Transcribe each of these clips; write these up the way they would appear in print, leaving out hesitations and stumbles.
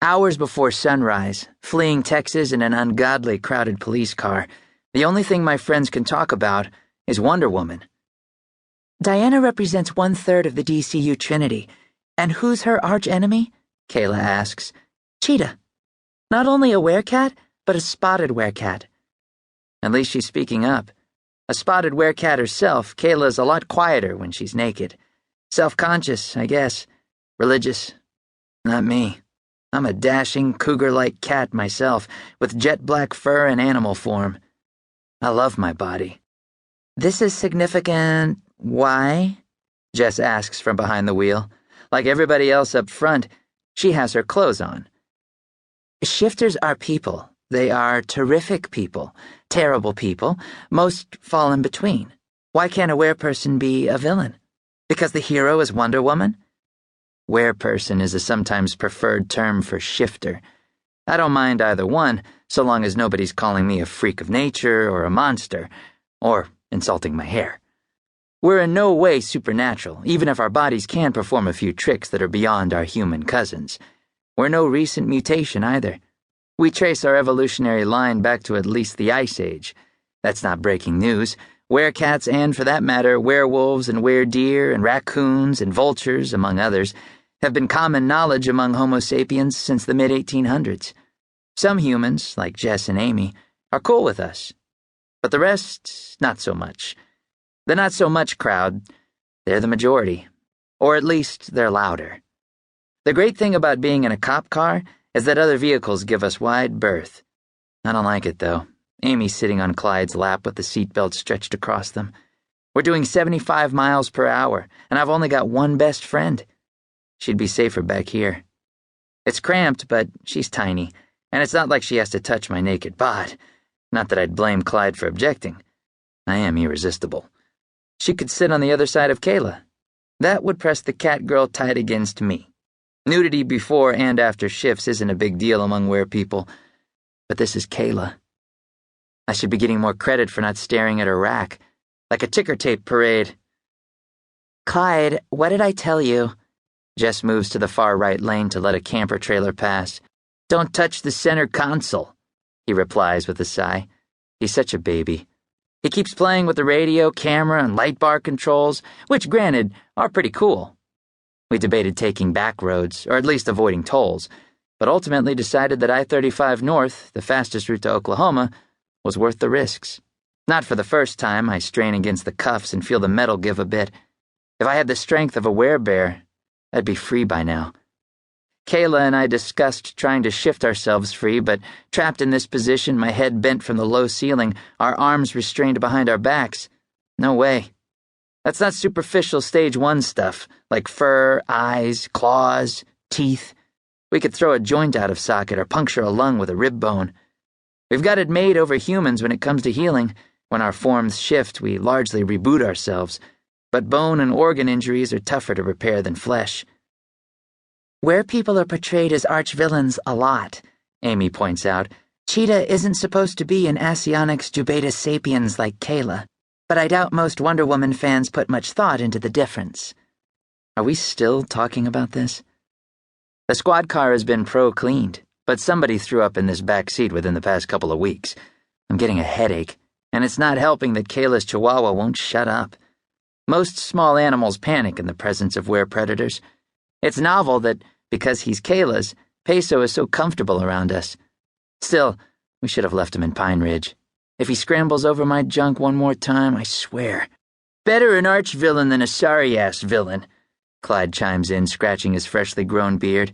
Hours before sunrise, fleeing Texas in an ungodly crowded police car, the only thing my friends can talk about is Wonder Woman. Diana represents 1/3 of the DCU Trinity, and who's her archenemy? Kayla asks. Cheetah. Not only a werecat, but a spotted werecat. At least she's speaking up. A spotted werecat herself, Kayla's a lot quieter when she's naked. Self-conscious, I guess. Religious. Not me. I'm a dashing, cougar-like cat myself, with jet-black fur and animal form. I love my body. This is significant. Why? Jess asks from behind the wheel. Like everybody else up front, she has her clothes on. Shifters are people. They are terrific people, terrible people, most fall in between. Why can't a wereperson be a villain? Because the hero is Wonder Woman? Wereperson is a sometimes preferred term for shifter. I don't mind either one, so long as nobody's calling me a freak of nature or a monster, or insulting my hair. We're in no way supernatural, even if our bodies can perform a few tricks that are beyond our human cousins. We're no recent mutation either. We trace our evolutionary line back to at least the Ice Age. That's not breaking news. Werecats and, for that matter, werewolves and weredeer and raccoons and vultures, among others, have been common knowledge among Homo sapiens since the mid-1800s. Some humans, like Jess and Aimee, are cool with us. But the rest, not so much. The not-so-much crowd, they're the majority. Or at least, they're louder. The great thing about being in a cop car is that other vehicles give us wide berth. I don't like it, though. Aimee's sitting on Clyde's lap with the seatbelt stretched across them. We're doing 75 miles per hour, and I've only got one best friend. She'd be safer back here. It's cramped, but she's tiny, and it's not like she has to touch my naked bod. Not that I'd blame Clyde for objecting. I am irresistible. She could sit on the other side of Kayla. That would press the cat girl tight against me. Nudity before and after shifts isn't a big deal among werepeople, but this is Kayla. I should be getting more credit for not staring at her rack, like a ticker tape parade. Clyde, what did I tell you? Jess moves to the far right lane to let a camper trailer pass. Don't touch the center console, he replies with a sigh. He's such a baby. He keeps playing with the radio, camera, and light bar controls, which, granted, are pretty cool. We debated taking back roads, or at least avoiding tolls, but ultimately decided that I-35 North, the fastest route to Oklahoma, was worth the risks. Not for the first time. I strain against the cuffs and feel the metal give a bit. If I had the strength of a werebear, I'd be free by now. Kayla and I discussed trying to shift ourselves free, but trapped in this position, my head bent from the low ceiling, our arms restrained behind our backs. No way. That's not superficial stage 1 stuff, like fur, eyes, claws, teeth. We could throw a joint out of socket or puncture a lung with a rib bone. We've got it made over humans when it comes to healing. When our forms shift, we largely reboot ourselves. But bone and organ injuries are tougher to repair than flesh. Werepeople are portrayed as arch-villains a lot, Aimee points out. Cheetah isn't supposed to be an Asionics jubatus sapiens like Kayla, but I doubt most Wonder Woman fans put much thought into the difference. Are we still talking about this? The squad car has been pro-cleaned, but somebody threw up in this back seat within the past couple of weeks. I'm getting a headache, and it's not helping that Kayla's chihuahua won't shut up. Most small animals panic in the presence of werepredators. It's novel that, because he's Kayla's, Peso is so comfortable around us. Still, we should have left him in Pine Ridge. If he scrambles over my junk one more time, I swear. Better an arch-villain than a sorry-ass villain, Clyde chimes in, scratching his freshly grown beard.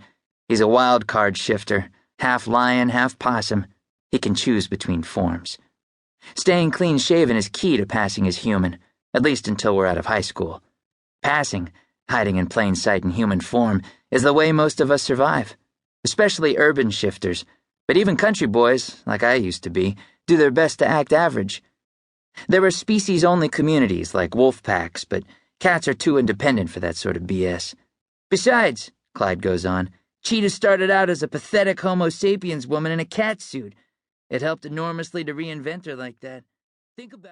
He's a wild card shifter, half lion, half possum. He can choose between forms. Staying clean-shaven is key to passing as human, at least until we're out of high school. Passing, hiding in plain sight in human form, is the way most of us survive, especially urban shifters, but even country boys, like I used to be, do their best to act average. There are species-only communities like wolf packs, but cats are too independent for that sort of BS. Besides, Clyde goes on, Cheetah started out as a pathetic Homo sapiens woman in a cat suit. It helped enormously to reinvent her like that. Think about